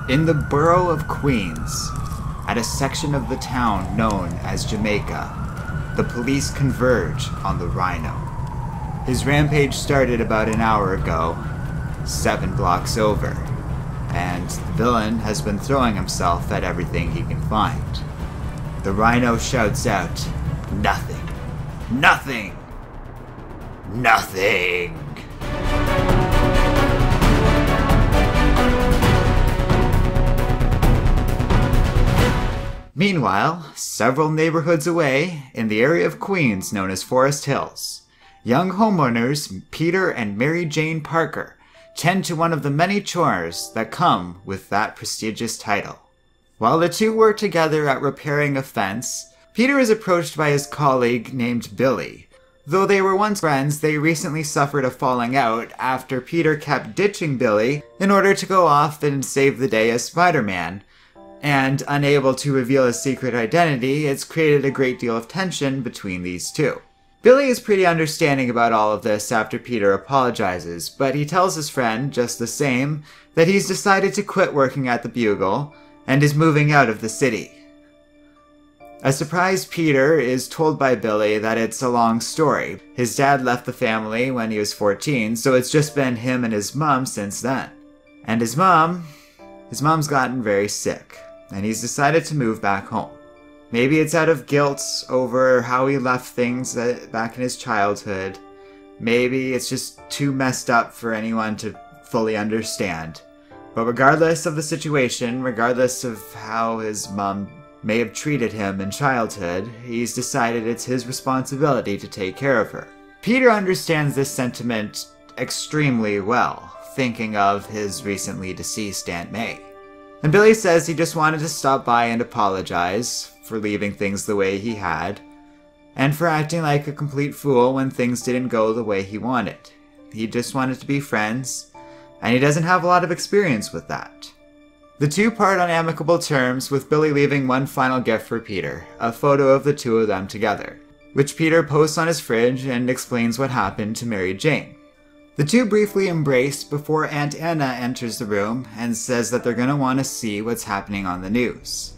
In the borough of Queens, at a section of the town known as Jamaica, the police converge on the Rhino. His rampage started about an hour ago, 7 blocks over, and the villain has been throwing himself at everything he can find. The Rhino shouts out, "Nothing! Nothing! Nothing!" Meanwhile, several neighborhoods away, in the area of Queens known as Forest Hills, young homeowners Peter and Mary Jane Parker tend to one of the many chores that come with that prestigious title. While the two work together at repairing a fence, Peter is approached by his colleague named Billy. Though they were once friends, they recently suffered a falling out after Peter kept ditching Billy in order to go off and save the day as Spider-Man. And unable to reveal his secret identity, it's created a great deal of tension between these two. Billy is pretty understanding about all of this after Peter apologizes, but he tells his friend, just the same, that he's decided to quit working at the Bugle and is moving out of the city. A surprised Peter is told by Billy that it's a long story. His dad left the family when he was 14, so it's just been him and his mom since then. And his mom's gotten very sick, and he's decided to move back home. Maybe it's out of guilt over how he left things back in his childhood. Maybe it's just too messed up for anyone to fully understand. But regardless of the situation, regardless of how his mom may have treated him in childhood, he's decided it's his responsibility to take care of her. Peter understands this sentiment extremely well, thinking of his recently deceased Aunt May. And Billy says he just wanted to stop by and apologize for leaving things the way he had, and for acting like a complete fool when things didn't go the way he wanted. He just wanted to be friends, and he doesn't have a lot of experience with that. The two part on amicable terms, with Billy leaving one final gift for Peter, a photo of the two of them together, which Peter posts on his fridge and explains what happened to Mary Jane. The two briefly embrace before Aunt Anna enters the room and says that they're going to want to see what's happening on the news.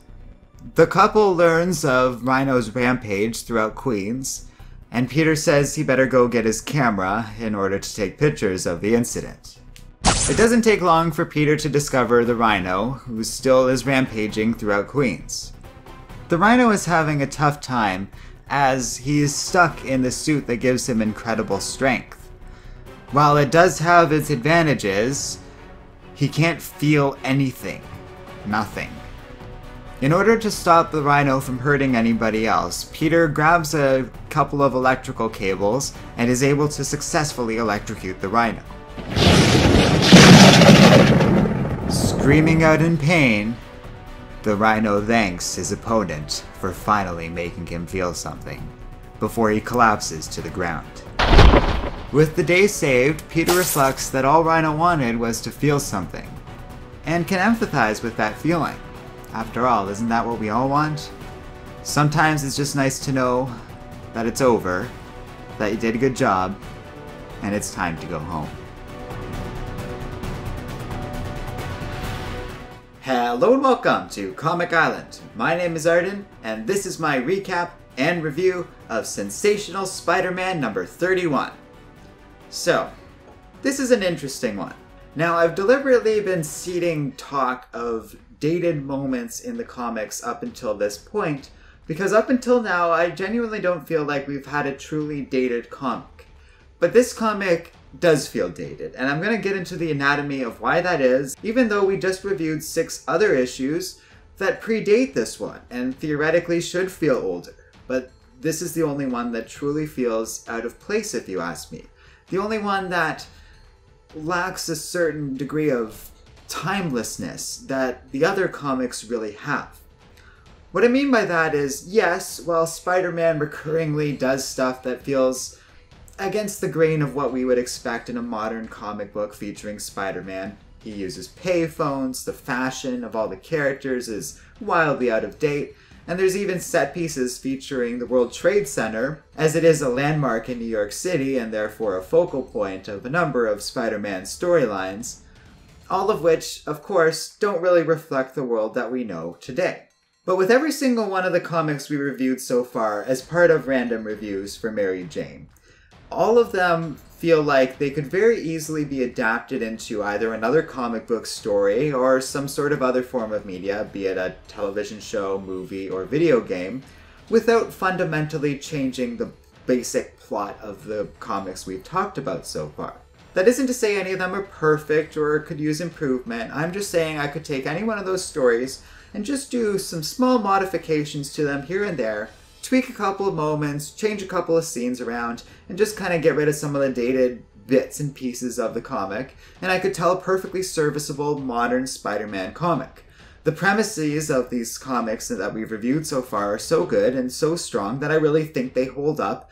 The couple learns of Rhino's rampage throughout Queens, and Peter says he better go get his camera in order to take pictures of the incident. It doesn't take long for Peter to discover the Rhino, who still is rampaging throughout Queens. The Rhino is having a tough time as he is stuck in the suit that gives him incredible strength. While it does have its advantages, he can't feel anything. Nothing. In order to stop the Rhino from hurting anybody else, Peter grabs a couple of electrical cables and is able to successfully electrocute the Rhino. Screaming out in pain, the Rhino thanks his opponent for finally making him feel something, before he collapses to the ground. With the day saved, Peter reflects that all Rhino wanted was to feel something, and can empathize with that feeling. After all, isn't that what we all want? Sometimes it's just nice to know that it's over, that you did a good job, and it's time to go home. Hello and welcome to Comic Island. My name is Arden, and this is my recap and review of Sensational Spider-Man number 31. So, this is an interesting one. Now, I've deliberately been seeding talk of dated moments in the comics up until this point, because up until now, I genuinely don't feel like we've had a truly dated comic. But this comic does feel dated, and I'm going to get into the anatomy of why that is, even though we just reviewed 6 other issues that predate this one, and theoretically should feel older. But this is the only one that truly feels out of place, if you ask me. The only one that lacks a certain degree of timelessness that the other comics really have. What I mean by that is, yes, while Spider-Man recurringly does stuff that feels against the grain of what we would expect in a modern comic book featuring Spider-Man, he uses payphones, the fashion of all the characters is wildly out of date, and there's even set pieces featuring the World Trade Center, as it is a landmark in New York City and therefore a focal point of a number of Spider-Man storylines. all of which, of course, don't really reflect the world that we know today. But with every single one of the comics we reviewed so far as part of random reviews for Mary Jane, all of them feel like they could very easily be adapted into either another comic book story or some sort of other form of media, be it a television show, movie, or video game, without fundamentally changing the basic plot of the comics we've talked about so far. That isn't to say any of them are perfect or could use improvement. I'm just saying I could take any one of those stories and just do some small modifications to them here and there, tweak a couple of moments, change a couple of scenes around, and just kind of get rid of some of the dated bits and pieces of the comic, and I could tell a perfectly serviceable modern Spider-Man comic. The premises of these comics that we've reviewed so far are so good and so strong that I really think they hold up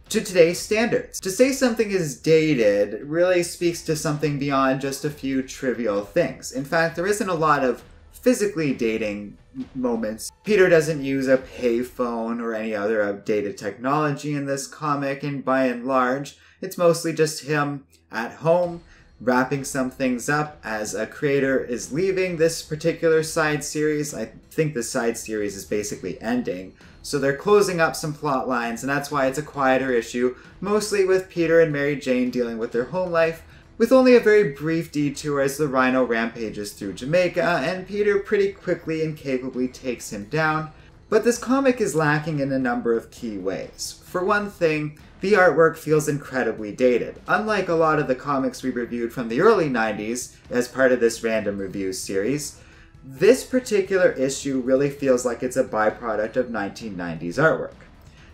to today's standards. To say something is dated really speaks to something beyond just a few trivial things. In fact, there isn't a lot of physically dating moments. Peter doesn't use a payphone or any other outdated technology in this comic, and by and large, it's mostly just him at home, wrapping some things up as a creator is leaving this particular side series. I think the side series is basically ending. So they're closing up some plot lines, and that's why it's a quieter issue, mostly with Peter and Mary Jane dealing with their home life, with only a very brief detour as the Rhino rampages through Jamaica, and Peter pretty quickly and capably takes him down. But this comic is lacking in a number of key ways. For one thing, the artwork feels incredibly dated. Unlike a lot of the comics we reviewed from the early 90s as part of this random reviews series, this particular issue really feels like it's a byproduct of 1990s artwork.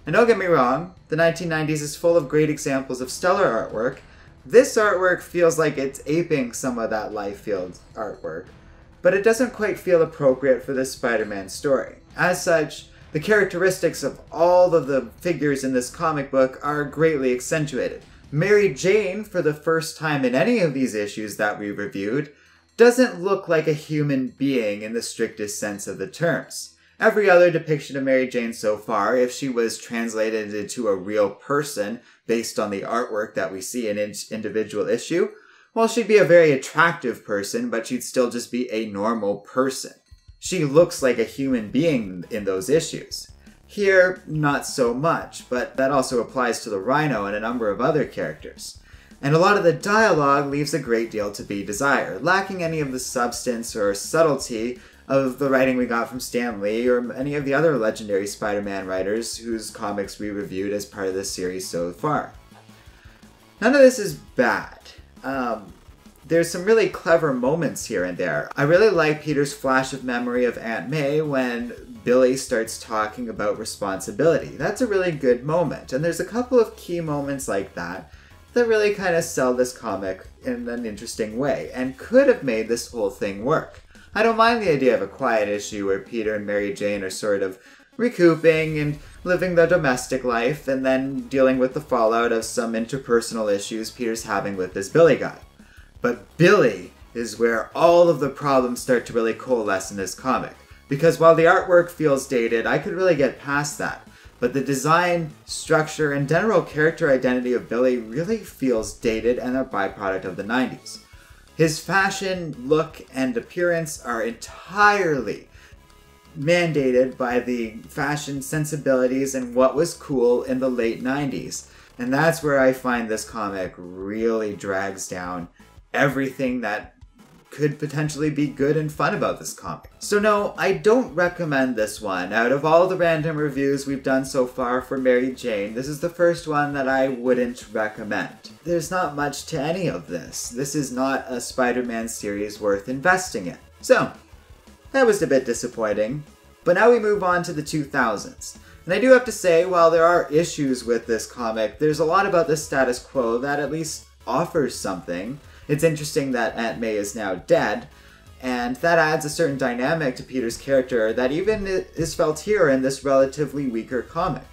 And don't get me wrong, the 1990s is full of great examples of stellar artwork. This artwork feels like it's aping some of that Liefeld artwork, but it doesn't quite feel appropriate for this Spider-Man story. As such, the characteristics of all of the figures in this comic book are greatly accentuated. Mary Jane, for the first time in any of these issues that we reviewed, doesn't look like a human being in the strictest sense of the terms. Every other depiction of Mary Jane so far, if she was translated into a real person based on the artwork that we see in each individual issue, well, she'd be a very attractive person, but she'd still just be a normal person. She looks like a human being in those issues. Here, not so much, but that also applies to the Rhino and a number of other characters. And a lot of the dialogue leaves a great deal to be desired, lacking any of the substance or subtlety of the writing we got from Stan Lee or any of the other legendary Spider-Man writers whose comics we reviewed as part of this series so far. None of this is bad. There's some really clever moments here and there. I really like Peter's flash of memory of Aunt May when Billy starts talking about responsibility. That's a really good moment, and there's a couple of key moments like that that really kind of sell this comic in an interesting way and could have made this whole thing work. I don't mind the idea of a quiet issue where Peter and Mary Jane are sort of recouping and living the domestic life and then dealing with the fallout of some interpersonal issues Peter's having with this Billy guy. But Billy is where all of the problems start to really coalesce in this comic. Because while the artwork feels dated, I could really get past that. But the design, structure, and general character identity of Billy really feels dated and a byproduct of the 90s. His fashion, look, and appearance are entirely mandated by the fashion sensibilities and what was cool in the late 90s. And that's where I find this comic really drags down everything that could potentially be good and fun about this comic. So no, I don't recommend this one. Out of all the random reviews we've done so far for Mary Jane, this is the first one that I wouldn't recommend. There's not much to any of this. This is not a Spider-Man series worth investing in. So, that was a bit disappointing. But now we move on to the 2000s. And I do have to say, while there are issues with this comic, there's a lot about the status quo that at least offers something. It's interesting that Aunt May is now dead, and that adds a certain dynamic to Peter's character that even is felt here in this relatively weaker comic.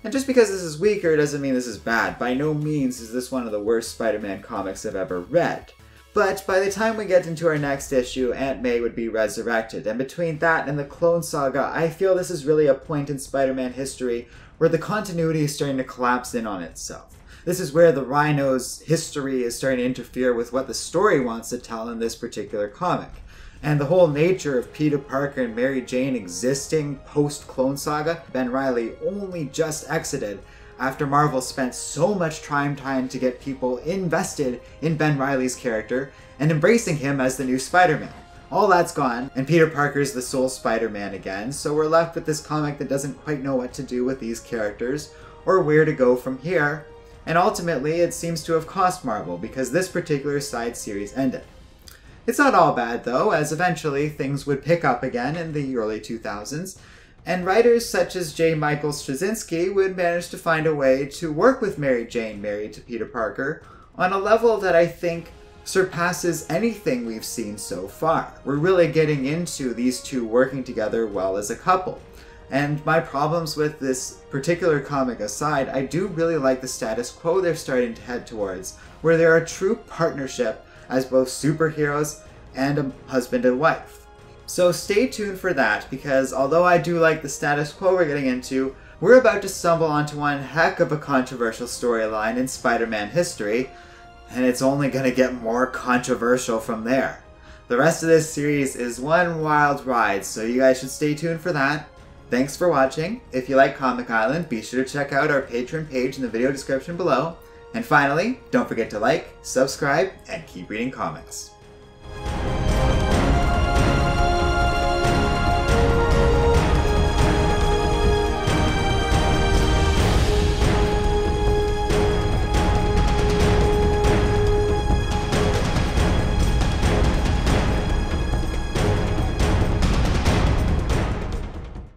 And just because this is weaker doesn't mean this is bad. By no means is this one of the worst Spider-Man comics I've ever read. But by the time we get into our next issue, Aunt May would be resurrected, and between that and the Clone Saga, I feel this is really a point in Spider-Man history where the continuity is starting to collapse in on itself. This is where the Rhino's history is starting to interfere with what the story wants to tell in this particular comic. And the whole nature of Peter Parker and Mary Jane existing post-Clone Saga, Ben Reilly only just exited after Marvel spent so much time to get people invested in Ben Reilly's character and embracing him as the new Spider-Man. All that's gone, and Peter Parker's the sole Spider-Man again, so we're left with this comic that doesn't quite know what to do with these characters, or where to go from here, and ultimately it seems to have cost Marvel, because this particular side series ended. It's not all bad though, as eventually things would pick up again in the early 2000s, and writers such as J. Michael Straczynski would manage to find a way to work with Mary Jane married to Peter Parker on a level that I think surpasses anything we've seen so far. We're really getting into these two working together well as a couple. And my problems with this particular comic aside, I do really like the status quo they're starting to head towards, where they're a true partnership as both superheroes and a husband and wife. So stay tuned for that, because although I do like the status quo we're getting into, we're about to stumble onto one heck of a controversial storyline in Spider-Man history, and it's only going to get more controversial from there. The rest of this series is one wild ride, so you guys should stay tuned for that. Thanks for watching. If you like Comic Island, be sure to check out our Patreon page in the video description below. And finally, don't forget to like, subscribe, and keep reading comics.